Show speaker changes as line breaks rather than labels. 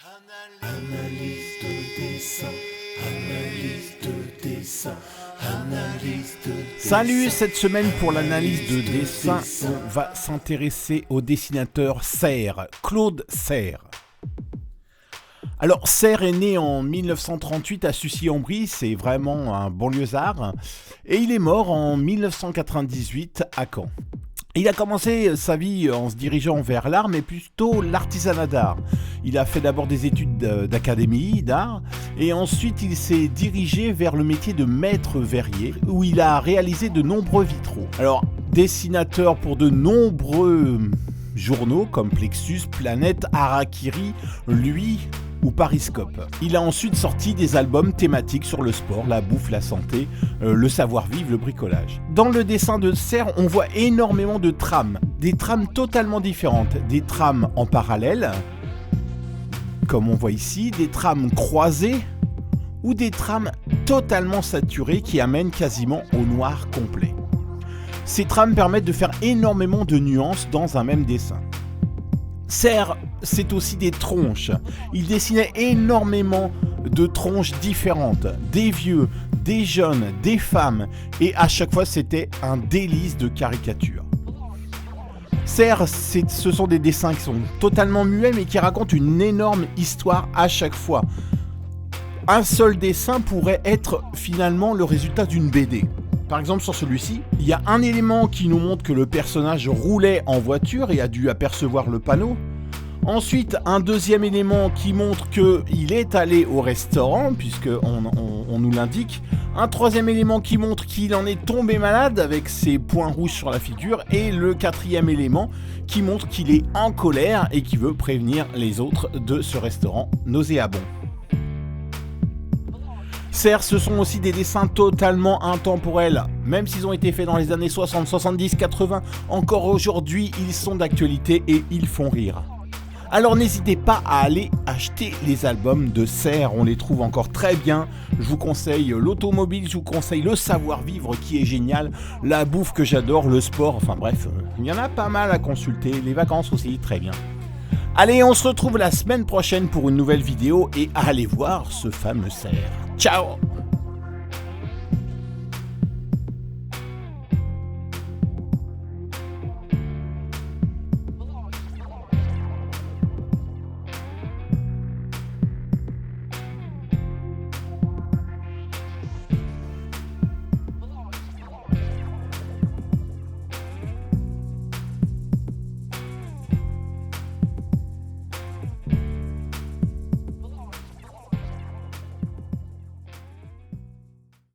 Analyse de dessin, analyse de dessin, analyse de dessin.
Salut, cette semaine pour l'analyse de dessin, on va s'intéresser au dessinateur Serre, Claude Serre. Alors Serre est né en 1938 à Sucy-en-Brie, c'est vraiment un banlieusard, et il est mort en 1998 à Caen. Il a commencé sa vie en se dirigeant vers l'art, mais plutôt l'artisanat d'art. Il a fait d'abord des études d'académie d'art, et ensuite il s'est dirigé vers le métier de maître verrier, où il a réalisé de nombreux vitraux. Alors, dessinateur pour de nombreux journaux comme Plexus, Planète, Harakiri, Lui ou Pariscope. Il a ensuite sorti des albums thématiques sur le sport, la bouffe, la santé, le savoir-vivre, le bricolage. Dans le dessin de Serre, on voit énormément de trames, des trames totalement différentes, des trames en parallèle, comme on voit ici, des trames croisées ou des trames totalement saturées qui amènent quasiment au noir complet. Ces trames permettent de faire énormément de nuances dans un même dessin. Serre, c'est aussi des tronches. Il dessinait énormément de tronches différentes, des vieux, des jeunes, des femmes, et à chaque fois c'était un délice de caricature. Serre, ce sont des dessins qui sont totalement muets mais qui racontent une énorme histoire à chaque fois. Un seul dessin pourrait être finalement le résultat d'une BD. Par exemple sur celui-ci, il y a un élément qui nous montre que le personnage roulait en voiture et a dû apercevoir le panneau. Ensuite, un deuxième élément qui montre qu'il est allé au restaurant, puisqu'on nous l'indique. Un troisième élément qui montre qu'il en est tombé malade avec ses points rouges sur la figure. Et le quatrième élément qui montre qu'il est en colère et qui veut prévenir les autres de ce restaurant nauséabond. Serre, ce sont aussi des dessins totalement intemporels. Même s'ils ont été faits dans les années 60, 70, 80, encore aujourd'hui, ils sont d'actualité et ils font rire. Alors n'hésitez pas à aller acheter les albums de Serre, on les trouve encore très bien. Je vous conseille l'automobile, je vous conseille le savoir-vivre qui est génial, la bouffe que j'adore, le sport, enfin bref, il y en a pas mal à consulter, les vacances aussi, très bien. Allez, on se retrouve la semaine prochaine pour une nouvelle vidéo et allez voir ce fameux Serre. Ciao!